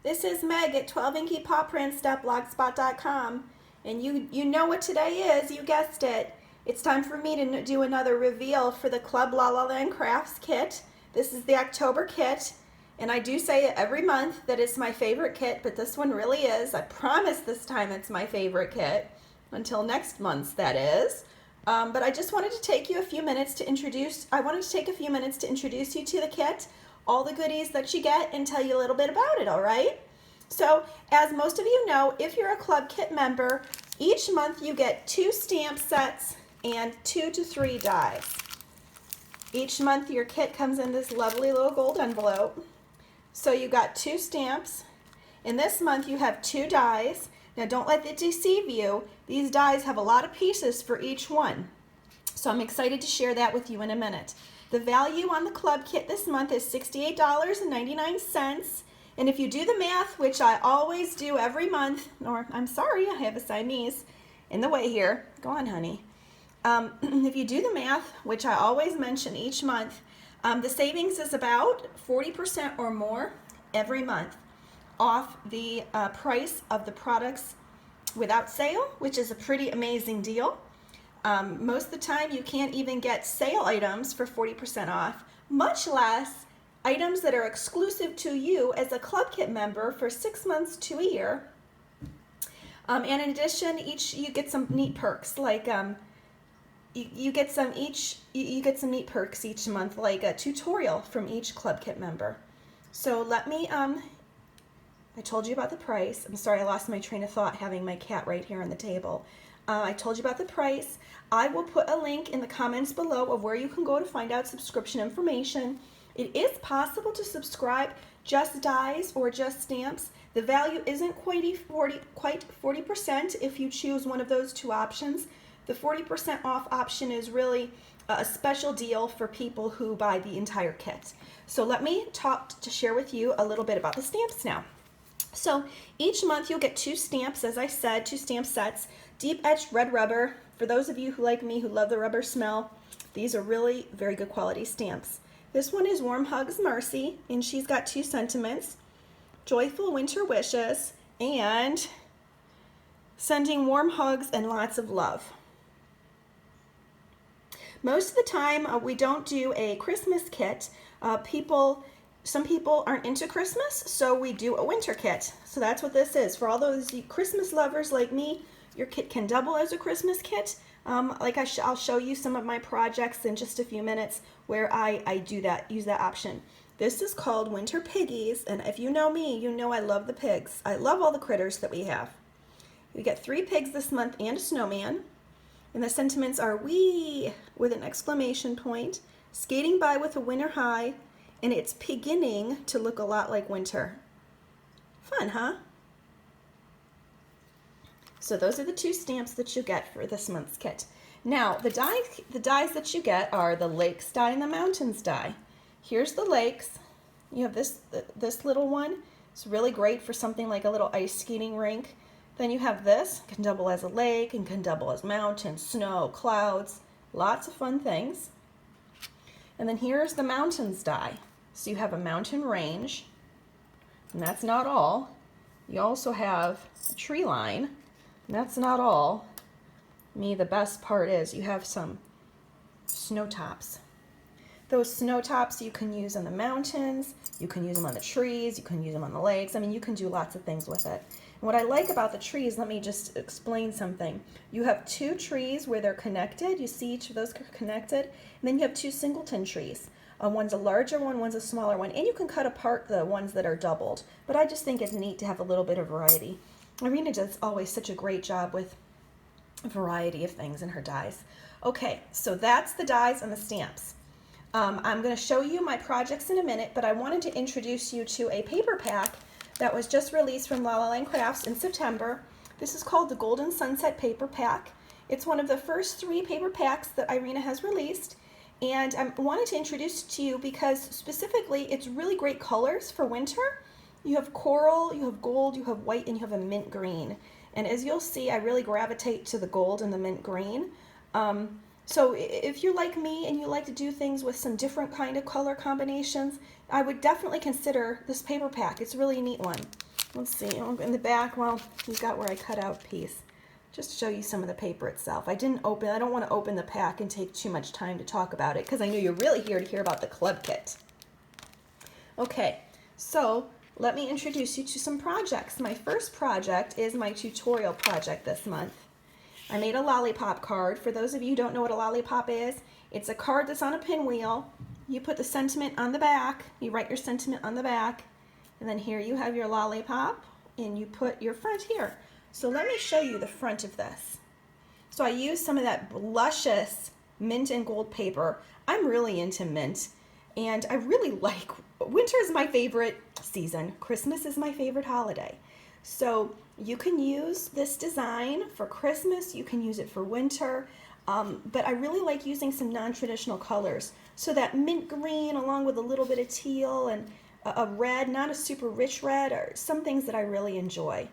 This is Meg at 12inkypawprints.blogspot.com, and you know what today is, you guessed it. It's time for me to do another reveal for the Club La La Land Crafts kit. This is the October kit, and I do say it every month that it's my favorite kit, but this one really is. I promise this time it's my favorite kit, until next month's, that is. But I just wanted to take you a few minutes to introduce, you to the kit, all the goodies that you get, and tell you a little bit about it, all right? So, as most of you know, if you're a club kit member, each month you get 2 stamp sets and 2 to 3 dies. Each month your kit comes in this lovely little gold envelope. So you got 2 stamps, and this month you have 2 dies. Now don't let it deceive you. These dies have a lot of pieces for each one. So I'm excited to share that with you in a minute. The value on the club kit this month is $68.99. And if you do the math, which I always do every month, or I'm sorry, I have a Siamese in the way here. Go on, honey. If you do the math, which I always mention each month, the savings is about 40% or more every month off the price of the products without sale, which is a pretty amazing deal. Most of the time you can't even get sale items for 40% off, much less items that are exclusive to you as a club kit member for 6 months to a year. And in addition, you get some neat perks, like you get some neat perks each month, like a tutorial from each club kit member. So let me I told you about the price. I'm sorry, I lost my train of thought having my cat right here on the table. I told you about the price. I will put a link in the comments below of where you can go to find out subscription information. It is possible to subscribe just dies or just stamps. The value isn't quite 40% if you choose one of those 2 options. The 40% off option is really a special deal for people who buy the entire kit. So let me share with you a little bit about the stamps now. So each month you'll get 2 stamps, as I said, 2 stamp sets. Deep etched red rubber. For those of you who like me, who love the rubber smell, these are really very good quality stamps. This one is Warm Hugs Marcy, and she's got 2 sentiments: joyful winter wishes and sending warm hugs and lots of love. Most of the time we don't do a Christmas kit. Some people aren't into Christmas, so we do a winter kit. So that's what this is. For all those Christmas lovers like me, your kit can double as a Christmas kit. I'll show you some of my projects in just a few minutes where I use that option. This is called Winter Piggies, and if you know me, you know I love the pigs. I love all the critters that we have. We get 3 pigs this month and a snowman, and the sentiments are wee with an exclamation point, skating by with a winter high, and it's beginning to look a lot like winter. Fun, huh? So those are the 2 stamps that you get for this month's kit. Now, the dies that you get are the lakes die and the mountains die. Here's the lakes. You have this little one. It's really great for something like a little ice skating rink. Then you have this, can double as a lake and can double as mountains, snow, clouds, lots of fun things. And then here's the mountains die. So you have a mountain range, and that's not all. You also have a tree line, and that's not all. The best part is you have some snow tops. Those snow tops you can use on the mountains, you can use them on the trees, you can use them on the lakes. I mean, you can do lots of things with it. And what I like about the trees, let me just explain something. You have 2 trees where they're connected. You see each of those connected. And then you have 2 singleton trees. One's a larger one, one's a smaller one. And you can cut apart the ones that are doubled. But I just think it's neat to have a little bit of variety. Irina does always such a great job with a variety of things in her dies. Okay, so that's the dies and the stamps. I'm going to show you my projects in a minute, but I wanted to introduce you to a paper pack that was just released from La La Land Crafts in September. This is called the Golden Sunset Paper Pack. It's one of the first 3 paper packs that Irina has released, and I wanted to introduce it to you because specifically it's really great colors for winter. You have coral, you have gold, you have white, and you have a mint green. And as you'll see, I really gravitate to the gold and the mint green. So if you're like me and you like to do things with some different kind of color combinations, I would definitely consider this paper pack. It's a really neat one. let's see, in the back, well, you've got where I cut out a piece. Just to show you some of the paper itself. I don't want to open the pack and take too much time to talk about it because I know you're really here to hear about the club kit. Okay, so let me introduce you to some projects. My first project is my tutorial project this month. I made a lollipop card. For those of you who don't know what a lollipop is, it's a card that's on a pinwheel. You put the sentiment on the back, you write your sentiment on the back, and then here you have your lollipop, and you put your front here. So let me show you the front of this. So I used some of that luscious mint and gold paper. I'm really into mint, and I really like, winter is my favorite season. Christmas is my favorite holiday. So you can use this design for Christmas, you can use it for winter, but I really like using some non-traditional colors. So that mint green along with a little bit of teal and a red, not a super rich red, are some things that I really enjoy.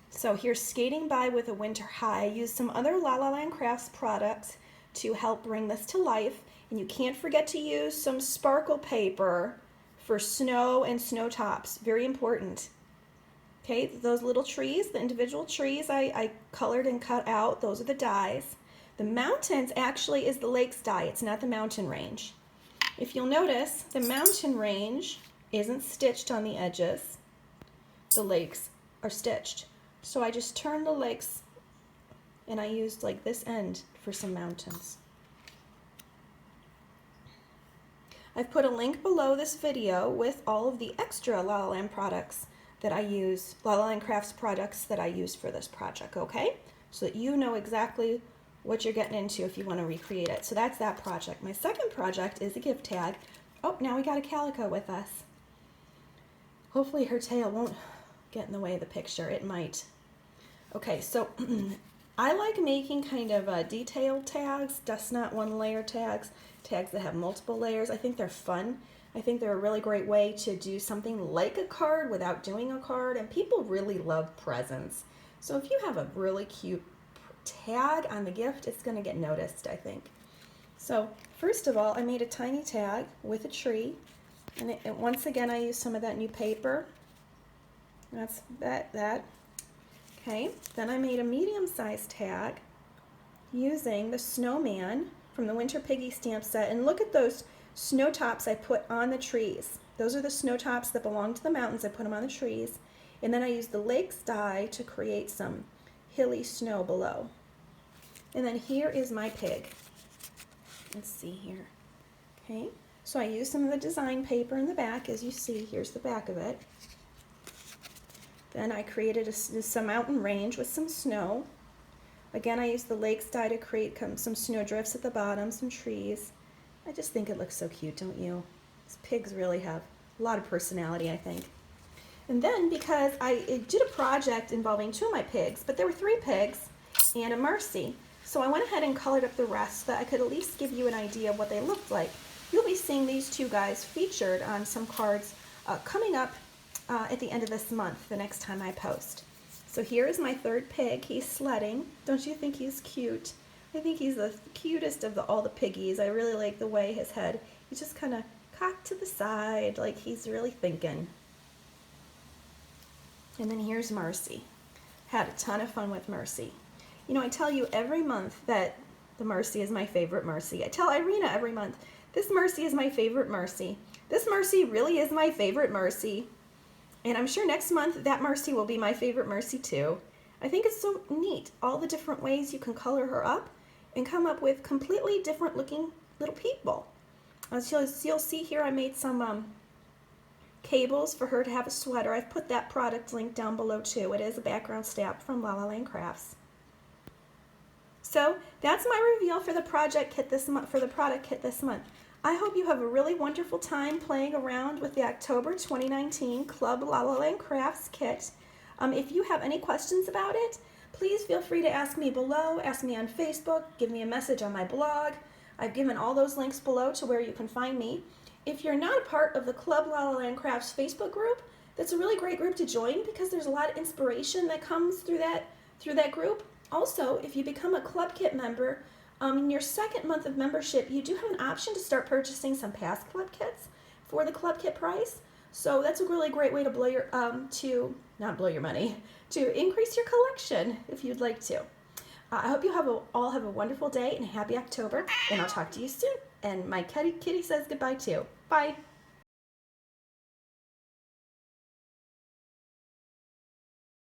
So here's Skating By with a Winter High. I used some other La La Land Crafts products to help bring this to life. And you can't forget to use some sparkle paper for snow and snow tops. Very important. Okay, those little trees, the individual trees I colored and cut out. Those are the dies. The mountains actually is the lakes die. It's not the mountain range. If you'll notice, the mountain range isn't stitched on the edges. The lakes are stitched. So I just turned the lakes and I used like this end for some mountains. I've put a link below this video with all of the extra La La Land products that I use, La La Land Crafts products that I use for this project, okay? So that you know exactly what you're getting into if you want to recreate it. So that's that project. My second project is a gift tag. Oh, now we got a calico with us. Hopefully her tail won't get in the way of the picture. It might. Okay, so I like making kind of detailed tags, just not one layer tags, tags that have multiple layers. I think they're fun. I think they're a really great way to do something like a card without doing a card, and people really love presents. So if you have a really cute tag on the gift, it's going to get noticed, I think. So first of all, I made a tiny tag with a tree, and once again I used some of that new paper. That's that. Okay, then I made a medium-sized tag using the snowman from the Winter Piggy stamp set, and look at those snow tops I put on the trees. Those are the snow tops that belong to the mountains. I put them on the trees, and then I used the lakes die to create some hilly snow below. And then here is my pig. Let's see here. Okay, so I used some of the design paper in the back, as you see. Here's the back of it. Then I created some mountain range with some snow. Again, I used the lakes die to create some snow drifts at the bottom, some trees. I just think it looks so cute, don't you? These pigs really have a lot of personality, I think. And then, because I did a project involving two of my pigs, but there were 3 pigs and a Mercy, so I went ahead and colored up the rest so that I could at least give you an idea of what they looked like. You'll be seeing these 2 guys featured on some cards coming up at the end of this month, the next time I post. So here is my 3rd pig. He's sledding. Don't you think he's cute? I think he's the cutest of all the piggies. I really like the way his head, he's just kind of cocked to the side, like he's really thinking. And then here's Mercy. Had a ton of fun with Mercy. You know, I tell you every month that the Mercy is my favorite Mercy. I tell Irina every month, this Mercy is my favorite Mercy. This Mercy really is my favorite Mercy. And I'm sure next month that Mercy will be my favorite Mercy too. I think it's so neat, all the different ways you can color her up and come up with completely different looking little people. As you'll see here, I made some cables for her to have a sweater. I've put that product link down below too. It is a background stamp from La La Land Crafts. So that's my reveal for the project kit this month, for the product kit this month. I hope you have a really wonderful time playing around with the October 2019 Club La La Land Crafts kit. If you have any questions about it, please feel free to ask me below, ask me on Facebook, give me a message on my blog. I've given all those links below to where you can find me. If you're not a part of the Club La La Land Crafts Facebook group, that's a really great group to join because there's a lot of inspiration that comes through that group. Also, if you become a Club Kit member, in your 2nd month of membership, you do have an option to start purchasing some past Club Kits for the Club Kit price. So that's a really great way to blow your, not blow your money, to increase your collection if you'd like to. I hope you all have a wonderful day and a happy October, and I'll talk to you soon. And my kitty says goodbye too. Bye.